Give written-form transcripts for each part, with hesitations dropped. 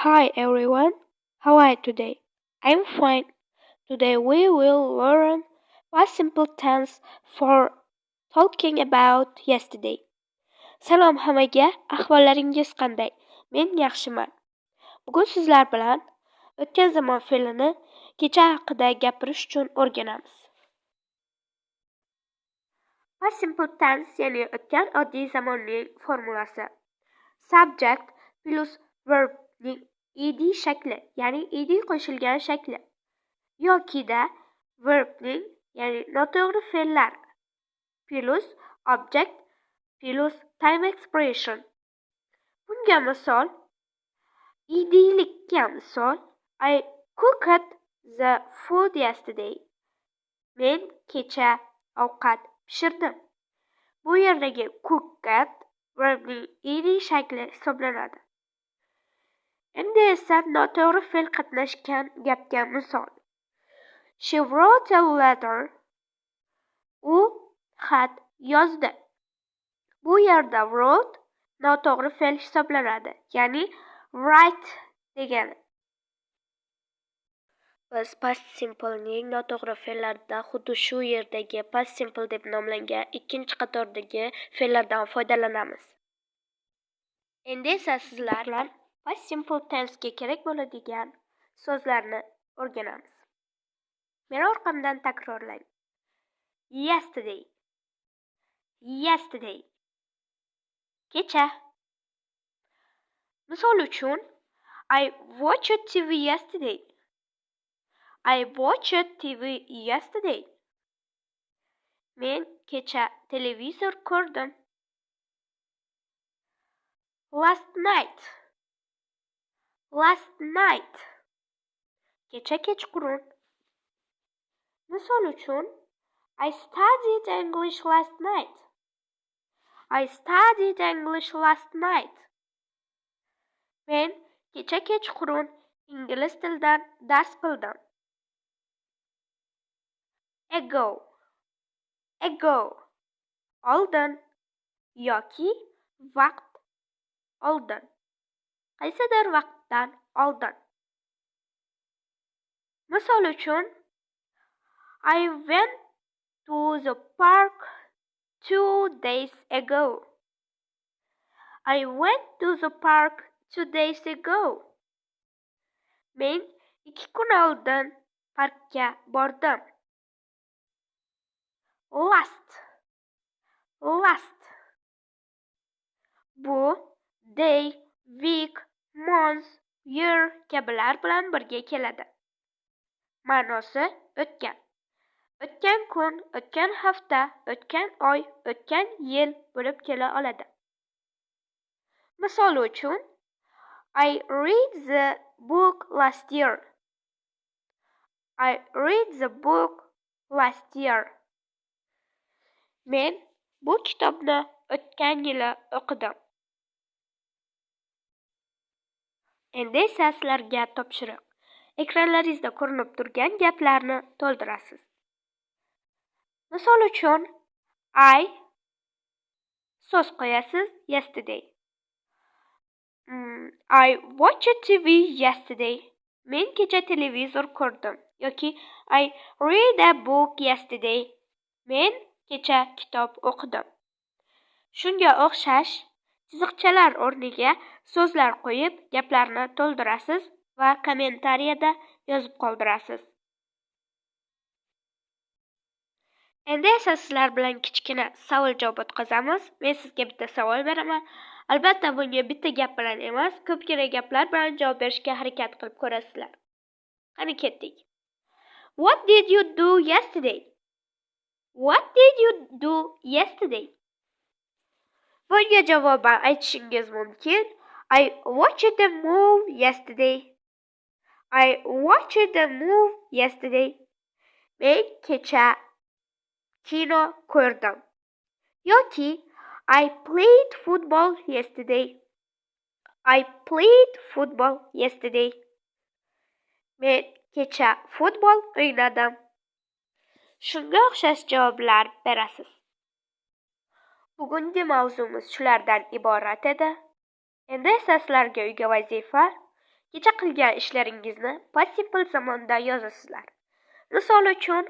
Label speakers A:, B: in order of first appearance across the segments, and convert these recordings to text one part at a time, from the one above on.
A: Hi everyone, how are you today? I'm fine. Today we will learn past simple tense for talking about yesterday. Salom hammaga, ahvollaringiz qanday? Men yaxshiman. Bugun sizlar bilan o'tgan zamon fe'lini kecha haqida gapirish uchun o'rganamiz. Past simple tense ya'ni o'tgan oddiy zamonning formulasi. Subject plus verbning ed shakli, ya'ni ed qo'shilgan shakli yokida verbning ya'ni noto'g'ri fe'llar plus object plus time expression. Bunga misol edlikka misol I cooked the food yesterday. Men kecha ovqat pishirdim. Bu yerdagi cooked verbning ed shakli hisoblanadi. Endi esa noto'g'ri fe'l qatnashgan gapga misol. She wrote a letter. U xat yozdi. Bu yerda wrote noto'g'ri fe'l hisoblanadi, ya'ni write degani. Biz past simplening noto'g'ri fe'llarida xuddi shu yerdagi past simple deb nomlangan ikkinchi qatordagi fe'llardan foydalanamiz. Endi esa sizlar bilan past simple tense'ga kerak bo'ladigan so'zlarni o'rganamiz. Meni orqamdan takrorlang. Yesterday. Yesterday. Kecha. Misol uchun, I watched TV yesterday. I watched TV yesterday. Men kecha televizor ko'rdim. Last night. Last night. Kecha kechqurun. Misol uchun, I studied English last night. I studied English last night. Men kecha kechqurun ingliz tilidan dars qildim. Ago. Ago. Oldin yoki vaqt oldin. Qaysidir vaqtdan oldin. Misol uchun, I went to the park 2 days ago. I went to the park 2 days ago. Men 2 kun oldin parkka bordim. Last. Last. Bu day, week, month, year kabilar bilan birga keladi. Ma'nosi o'tgan. O'tgan kun, o'tgan hafta, o'tgan oy, o'tgan yil bo'lib kela oladi. Misol uchun, I read the book last year. I read the book last year. Men bu kitobni o'tgan yili o'qidim. Endi esa sizlarga topshiriq. Ekranlaringizda ko'rinib turgan gaplarni to'ldirasiz. Misol uchun, I so'z qo'yasiz yesterday. I watched TV yesterday. Men kecha televizor ko'rdim. Yoki I read a book yesterday. Men kecha kitob o'qidim. Shunga o'xshash chiziqchalar o'rniga so'zlar qo'yib, gaplarni to'ldirasiz va kommentariyada yozib qoldirasiz. Endi esa sizlar bilan kichkina savol-javob o'tkazamiz. Men sizga bitta savol beraman. Albatta bunga bitta gap bilan emas, ko'pgina gaplar bilan javob berishga harakat qilib ko'rasizlar. Qani ketdik. What did you do yesterday? What did you do yesterday? Bunga javoban aytishingiz mumkin. I watched a movie yesterday. I watched a movie yesterday. Men kecha kino ko'rdim. Yoki I played football yesterday. I played football yesterday. Men kecha futbol o'ynadim. Shunga o'xshash javoblar berasiz. Bugungi mavzumiz shulardan iborat edi. Endi esa sizlarga uyga vazifa. kecha qilgan ishlaringizni participle zamonda yozasizlar. Misol uchun,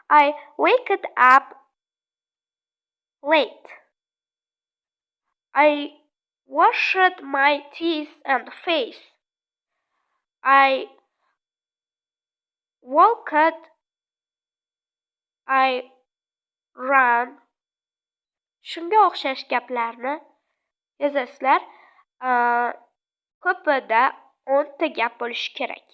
A: I waked up late. I washed my teeth and face. I walked. I ran. Shunga o'xshash gaplarni yozasizlar. Ko'pida 10 ta gap bo'lishi kerak.